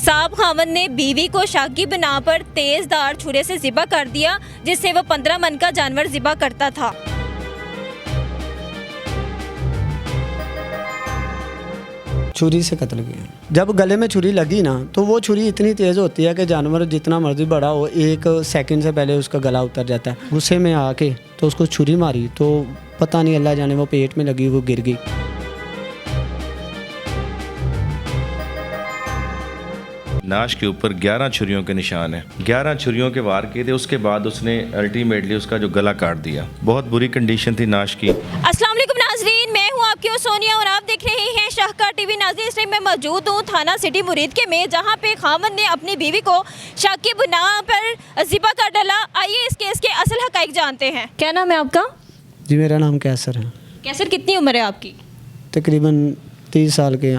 कसाब खामन ने बीवी को शक की बिना पर तेज धार छुरे से ज़िबा कर दिया, जिससे वह 15 मन का जानवर ज़िबा करता था। छुरी से कत्ल किया। जब गले में छुरी लगी ना तो वो छुरी इतनी तेज़ होती है कि जानवर जितना मर्जी बड़ा हो, 1 सेकंड से पहले उसका गला उतर जाता है। गुस्से में आके तो उसको छुरी मारी तो पता नहीं, अल्लाह जाने वो पेट में लगी, वो गिर गई। नाश के ऊपर 11 छुरियों के निशान हैं। 11 छुरियों के वार किए थे, उसके बाद उसने अल्टीमेटली उसका जो गला काट दिया। बहुत बुरी कंडीशन थी नाश की। अस्सलाम वालेकुम नाज़रीन, मैं हूं आपकी और सोनिया और आप देख रहे हैं शाहकार टीवी। नाज़रीन, इस टाइम मैं मौजूद हूं थाना सिटी मुरीद के में, जहां पे खामन ने अपनी बीवी को शक की बिना पर ज़िबा कर डाला। आइए इस केस के असल हक़ाइक़ जानते हैं। क्या नाम है आपका? जी मेरा नाम कैसर है। कैसर, कितनी उम्र है आपकी? तकरीबन 30 साल के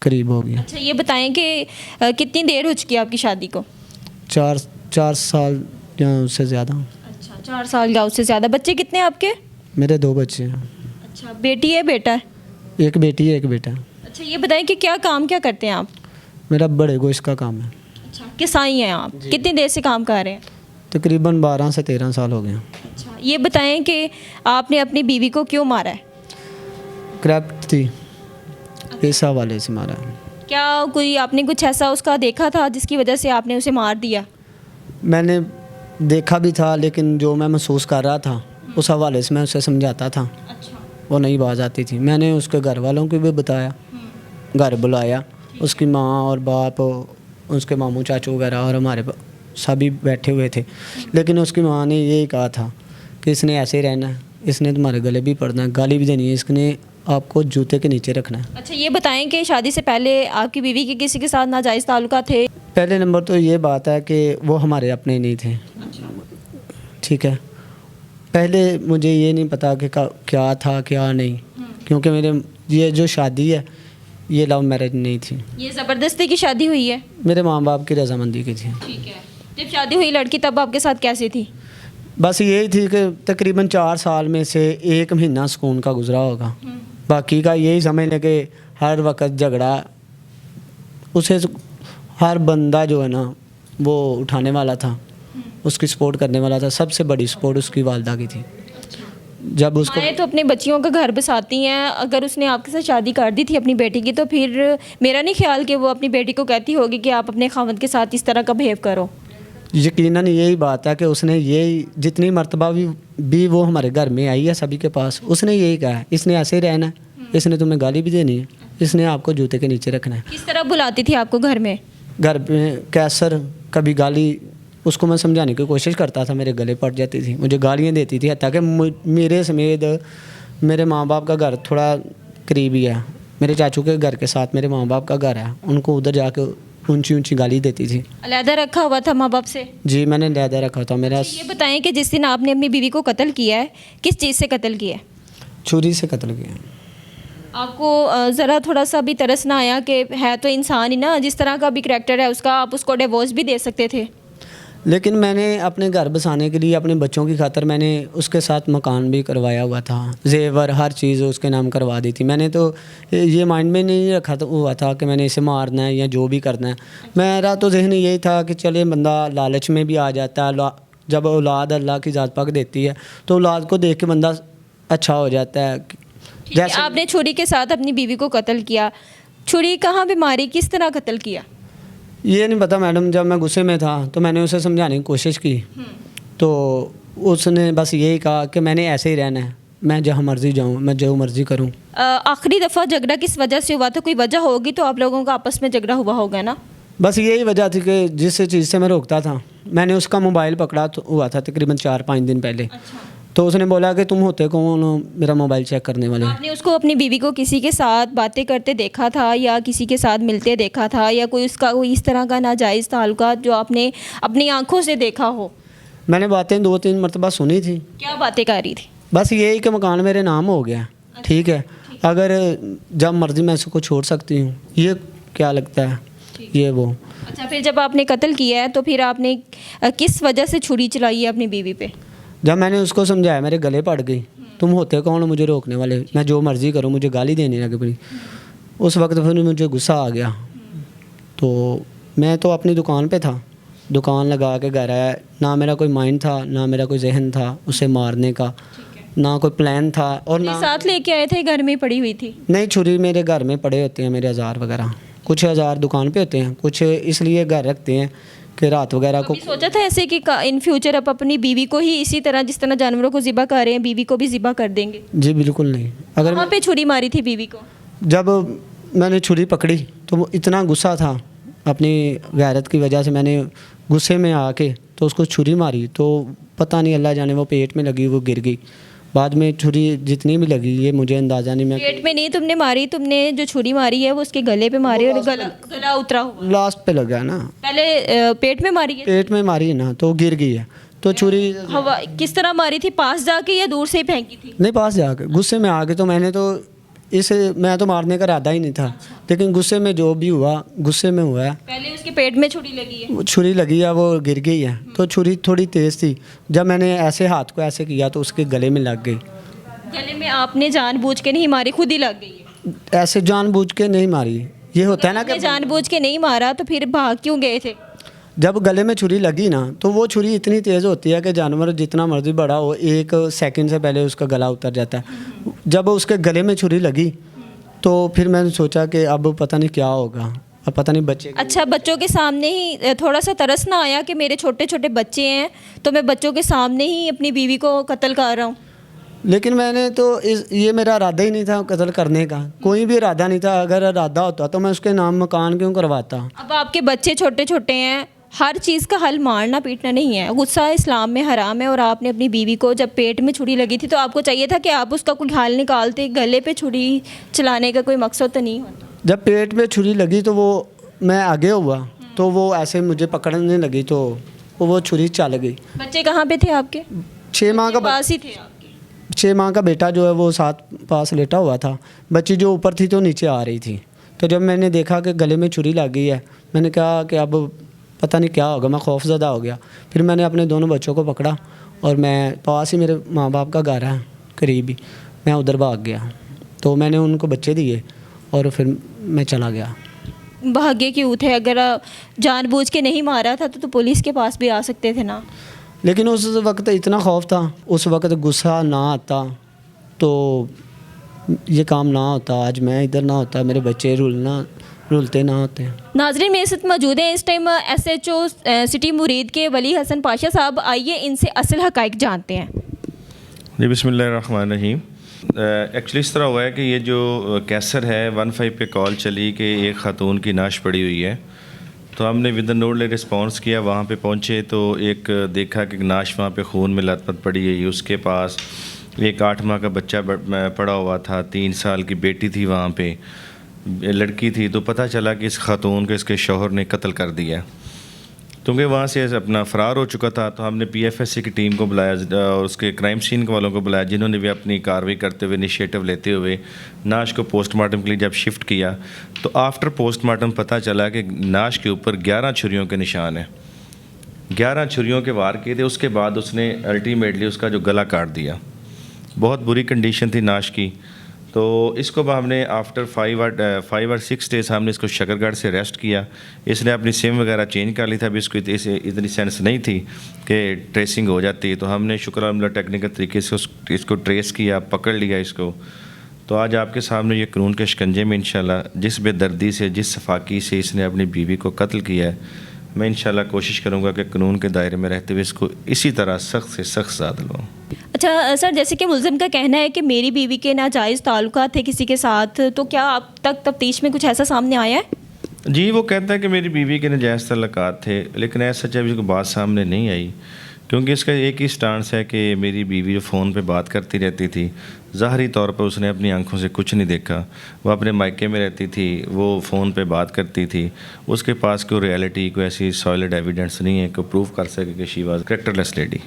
करीब हो गया। अच्छा, ये बताएं कि कितनी देर हो चुकी है आपकी शादी को? 4 साल या उससे ज़्यादा। अच्छा, 4 साल या उससे ज़्यादा। बच्चे कितने हैं आपके? मेरे 2 बच्चे हैं। अच्छा, बेटी है बेटा है? एक बेटी है, एक बेटा है। अच्छा, ये बताएं कि क्या काम क्या करते हैं आप? मेरा बड़े गोश्त का काम है। अच्छा, किसाई हैं आप? कितनी देर से काम कर रहे हैं? तकरीबन 12 से 13 साल हो गए। अच्छा, ये बताएं कि आपने अपनी बीवी को क्यों मारा है? क्रैप्ट थी, इस हवाले से मारा है। क्या कोई आपने कुछ ऐसा उसका देखा था जिसकी वजह से आपने उसे मार दिया? मैंने देखा भी था, लेकिन जो मैं महसूस कर रहा था उस हवाले से मैं उसे समझाता था। अच्छा। वो नहीं बाज आती थी। मैंने उसके घर वालों को भी बताया, घर बुलाया, उसकी माँ और बाप, उसके मामू चाचू वगैरह और हमारे सभी बैठे हुए थे। लेकिन उसकी माँ ने यही कहा था कि इसने ऐसे ही रहना है, इसने तुम्हारे गले भी पड़ना है, गाली भी देनी है, इसने आपको जूते के नीचे रखना है। अच्छा, ये बताएं कि शादी से पहले आपकी बीवी के किसी के साथ नाजायज़ ताल्लुकात थे? पहले नंबर तो ये बात है कि वो हमारे अपने नहीं थे। ठीक है, पहले मुझे ये नहीं पता कि क्या था क्या नहीं, क्योंकि मेरे ये जो शादी है ये लव मैरिज नहीं थी। ये ज़बरदस्ती की शादी हुई है? मेरे माँ बाप की रजामंदी की थी। ठीक है। जब शादी हुई लड़की तब आपके साथ कैसी थी? बस यही थी कि तकरीबन 4 साल में से 1 महीना सुकून का गुजरा होगा, बाकी का यही समझ लें कि हर वक्त झगड़ा। उसे हर बंदा जो है ना वो उठाने वाला था, उसकी सपोर्ट करने वाला था। सबसे बड़ी सपोर्ट उसकी वालदा की थी। जब उसको माएँ तो अपने बच्चियों का घर बसाती हैं। अगर उसने आपके साथ शादी कर दी थी अपनी बेटी की, तो फिर मेरा नहीं ख्याल कि वो अपनी बेटी को कहती होगी कि आप अपने खावंद के साथ इस तरह का बिहेव करो। यकीनन यही बात है कि उसने यही जितनी मर्तबा भी वो हमारे घर में आई है सभी के पास, उसने यही कहा है इसने ऐसे ही रहना है, इसने तुम्हें गाली भी देनी है, इसने आपको जूते के नीचे रखना है। किस तरह बुलाती थी आपको घर में? घर में कैसर, कभी गाली, उसको मैं समझाने की कोशिश करता था, मेरे गले पड़ जाती थी, मुझे गालियाँ देती थी। हत्ता कि मेरे समेत मेरे माँ बाप का घर थोड़ा करीब ही है, मेरे चाचू के घर के साथ मेरे माँ बाप का घर है, उनको उधर जाके ऊंची ऊंची गाली देती थी। अलहदा रखा हुआ था माँ बाप से? जी, मैंने अलहदा रखा था। मेरा ये बताएं कि जिस दिन आपने अपनी बीवी को कत्ल किया है, किस चीज़ से कत्ल किया है? छुरी से कत्ल किया। आपको ज़रा थोड़ा सा भी तरस ना आया कि है तो इंसान ही ना, जिस तरह का भी करैक्टर है उसका, आप उसको डिवोर्स भी दे सकते थे? लेकिन मैंने अपने घर बसाने के लिए, अपने बच्चों की खातिर मैंने उसके साथ मकान भी करवाया हुआ था, जेवर हर चीज़ उसके नाम करवा दी थी। मैंने तो ये माइंड में नहीं रखा हुआ था कि मैंने इसे मारना है या जो भी करना है। मेरा तो जहन यही था कि चले बंदा लालच में भी आ जाता है। जब औलाद अल्लाह की ज़ात पाक देती है तो औलाद को देख के बंदा अच्छा हो जाता है। जैसे आपने छुरी के साथ अपनी बीवी को कत्ल किया, छुरी कहाँ पे मारी, किस तरह कत्ल किया? ये नहीं पता मैडम। जब मैं गुस्से में था तो मैंने उसे समझाने की कोशिश की, तो उसने बस यही कहा कि मैंने ऐसे ही रहना है, मैं जहाँ मर्ज़ी जाऊँ, मैं जो मर्ज़ी करूँ। आखिरी दफ़ा झगड़ा किस वजह से हुआ था? कोई वजह होगी तो आप लोगों का आपस में झगड़ा हुआ होगा ना? बस यही वजह थी कि जिस चीज़ से मैं रोकता था, मैंने उसका मोबाइल पकड़ा हुआ था तकरीबन 4-5 दिन पहले। अच्छा। तो उसने बोला कि तुम होते कौन हो मेरा मोबाइल चेक करने वाले? आपने उसको अपनी बीवी को किसी के साथ बातें करते देखा था या किसी के साथ मिलते देखा था, या कोई उसका कोई इस तरह का नाजायज़ ताल्लुकात जो आपने अपनी आंखों से देखा हो? मैंने बातें 2-3 मरतबा सुनी थी। क्या बातें कर रही थी? बस यही कि मकान मेरे नाम हो गया। ठीक है, अगर जब मर्ज़ी मैं इसको छोड़ सकती हूँ, ये क्या लगता है ये वो। अच्छा, फिर जब आपने कत्ल किया है तो फिर आपने किस वजह से छुरी चलाई है अपनी बीवी पे? जब मैंने उसको समझाया, मेरे गले पड़ गई, तुम होते कौन हो मुझे रोकने वाले, मैं जो मर्ज़ी करूँ, मुझे गाली देने लगे पड़ी। उस वक्त फिर मुझे गुस्सा आ गया, तो میں تو اپنی دکان پہ تھا, دکان لگا کے گھر آیا, نہ میرا کوئی مائنڈ تھا, نہ میرا کوئی ذہن تھا اسے مارنے کا, نہ کوئی پلان تھا. اور نہ ساتھ لے کے آئے تھے, گھر میں پڑی ہوئی تھی؟ نہیں, چھری میرے گھر میں پڑے ہوتے ہیں, میرے ہزار وغیرہ, کچھ ہزار دکان پہ ہوتے ہیں, کچھ اس لیے گھر رکھتے ہیں کہ رات وغیرہ کو. کبھی سوچا تھا ایسے کہ ان فیوچر آپ اپنی بیوی کو ہی اسی طرح جس طرح جانوروں کو ذبح کر رہے ہیں بیوی کو بھی ذبح کر دیں گے؟ جی بالکل نہیں. اگر وہاں پہ چھری ماری تھی بیوی کو؟ جب میں نے چھری پکڑی تو وہ اتنا غصہ تھا, اپنی غیرت کی وجہ سے میں نے غصے میں آ کے تو اس کو چھری ماری, تو پتہ نہیں اللہ جانے وہ پیٹ میں لگی, وہ گر گئی. بعد میں چھری جتنی بھی لگی یہ مجھے اندازہ نہیں. میں پیٹ میں نہیں تم نے ماری, تم نے جو چھری ماری ہے وہ اس کے گلے پہ ماری اور گلا اترا ہوا. لاسٹ پہ لگا نا, پہلے پیٹ میں ماری ہے؟ پیٹ میں ماری ہے نا, تو گر گئی ہے. تو چھری ہوا کس طرح ماری تھی, پاس جا کے یا دور سے ہی پھینکی تھی؟ نہیں, پاس جا کے غصے میں آ کے. تو میں تو مارنے کا ارادہ ہی نہیں تھا, لیکن غصے میں جو بھی ہوا غصے میں ہوا ہے. پہلے اس کے پیٹ میں چھری لگی ہے؟ چھری لگی ہے, وہ گر گئی ہے. تو چھری تھوڑی تیز تھی, جب میں نے ایسے ہاتھ کو ایسے کیا تو اس کے گلے میں لگ گئی. گلے میں آپ نے جان بوجھ کے نہیں ماری, خود ہی لگ گئی ہے؟ ایسے جان بوجھ کے نہیں ماری. یہ ہوتا ہے نا کہ جان بوجھ کے نہیں مارا تو پھر بھاگ کیوں گئے تھے؟ جب گلے میں چھری لگی نا تو وہ چھری اتنی تیز ہوتی ہے کہ جانور جتنا مرضی بڑا ہو 1 سیکنڈ سے پہلے اس کا گلا اتر جاتا ہے. جب اس کے گلے میں چھری لگی تو پھر میں نے سوچا کہ اب پتہ نہیں کیا ہوگا, اب پتہ نہیں بچے. اچھا, بچوں کے سامنے ہی تھوڑا سا ترس نہ آیا کہ میرے چھوٹے چھوٹے بچے ہیں تو میں بچوں کے سامنے ہی اپنی بیوی کو قتل کر رہا ہوں؟ لیکن میں نے تو یہ میرا ارادہ ہی نہیں تھا قتل کرنے کا, کوئی بھی ارادہ نہیں تھا. اگر ارادہ ہوتا تو میں اس کے نام مکان کیوں کرواتا. اب آپ کے بچے چھوٹے چھوٹے ہیں, ہر چیز کا حل مارنا پیٹنا نہیں ہے. غصہ اسلام میں حرام ہے, اور آپ نے اپنی بیوی کو جب پیٹ میں چھری لگی تھی تو آپ کو چاہیے تھا کہ آپ اس کا کوئی حل نکالتے, گلے پہ چھری چلانے کا کوئی مقصد تو نہیں ہوتا. جب پیٹ میں چھری لگی تو وہ میں آگے ہوا تو وہ ایسے مجھے پکڑنے لگی تو وہ چھری چل گئی. بچے کہاں پہ تھے آپ کے؟ 6 ماہ کا پاس ہی تھے آپ کے؟ 6 ماہ کا بیٹا جو ہے وہ ساتھ پاس لیٹا ہوا تھا. بچی جو اوپر تھی تو نیچے آ رہی تھی. تو جب میں نے دیکھا کہ گلے میں چھری لگ گئی ہے, میں نے کہا کہ اب پتہ نہیں کیا ہوگا, میں خوف زدہ ہو گیا. پھر میں نے اپنے دونوں بچوں کو پکڑا اور میں پاس ہی میرے ماں باپ کا گھر ہے قریب ہی, میں ادھر بھاگ گیا. تو میں نے ان کو بچے دیے اور پھر میں چلا گیا. بھاگے کیوں تھے؟ اگر جان بوجھ کے نہیں مارا تھا تو پولیس کے پاس بھی آ سکتے تھے نا. لیکن اس وقت اتنا خوف تھا, اس وقت غصہ نہ آتا تو یہ کام نہ ہوتا, آج میں ادھر نہ ہوتا, میرے بچے رولتے نہ ہوتے. ناظرین میرے ساتھ موجود ہیں اس ٹائم SHO سٹی مرید کے ولی حسن پاشا صاحب. آئیے ان سے اصل حقائق جانتے ہیں. جی بسم اللہ الرحمن الرحیم. ایکچولی اس طرح ہوا ہے کہ یہ جو کیسر ہے 15 پہ کال چلی کہ ایک خاتون کی نعش پڑی ہوئی ہے, تو ہم نے ود ان نوڈ رسپانس کیا. وہاں پہ پہنچے تو ایک دیکھا کہ نعش وہاں پہ خون میں لت پت پڑی ہوئی. اس کے پاس ایک 8 ماہ کا بچہ پڑا ہوا تھا, 3 سال کی بیٹی تھی وہاں پہ, لڑکی تھی. تو پتہ چلا کہ اس خاتون کو اس کے شوہر نے قتل کر دیا, کیونکہ وہاں سے اپنا فرار ہو چکا تھا. تو ہم نے PFSC کی ٹیم کو بلایا اور اس کے کرائم سین والوں کو بلایا, جنہوں نے بھی اپنی کارروائی کرتے ہوئے انیشیٹو لیتے ہوئے نعش کو پوسٹ مارٹم کے لیے جب شفٹ کیا تو آفٹر پوسٹ مارٹم پتہ چلا کہ نعش کے اوپر 11 چھریوں کے نشان ہیں. 11 چھریوں کے وار کیے تھے. اس کے بعد اس نے الٹیمیٹلی اس کا جو گلا کاٹ دیا. بہت بری کنڈیشن تھی نعش کی. تو اس کو ہم نے آفٹر 5 or 6 days ہم نے اس کو شکر گڑھ سے اریسٹ کیا. اس نے اپنی سم وغیرہ چینج کر لی تھا, ابھی اس کو اتنی سینس نہیں تھی کہ ٹریسنگ ہو جاتی. تو ہم نے شکر الحمدللہ ٹیکنیکل طریقے سے اس کو ٹریس کیا, پکڑ لیا اس کو. تو آج آپ کے سامنے یہ قانون کے شکنجے میں انشاءاللہ جس بے دردی سے, جس صفاقی سے اس نے اپنی بیوی کو قتل کیا ہے, میں انشاءاللہ کوشش کروں گا کہ قانون کے دائرے میں رہتے ہوئے اس کو اسی طرح سخت سے سخت سزا دلواؤں. اچھا سر, جیسے کہ ملزم کا کہنا ہے کہ میری بیوی کے ناجائز تعلقات تھے کسی کے ساتھ, تو کیا اب تک تفتیش میں کچھ ایسا سامنے آیا ہے؟ جی وہ کہتا ہے کہ میری بیوی کے ناجائز تعلقات تھے, لیکن ایسا جب اس کو بات سامنے نہیں آئی, کیونکہ اس کا ایک ہی سٹانس ہے کہ میری بیوی جو فون پہ بات کرتی رہتی تھی, ظاہری طور پر اس نے اپنی آنکھوں سے کچھ نہیں دیکھا. وہ اپنے مائکے میں رہتی تھی, وہ فون پہ بات کرتی تھی, اس کے پاس کوئی ریئلٹی, کوئی ایسی سالڈ ایویڈنس نہیں ہے کہ پروف کر سکے کہ she was character less lady.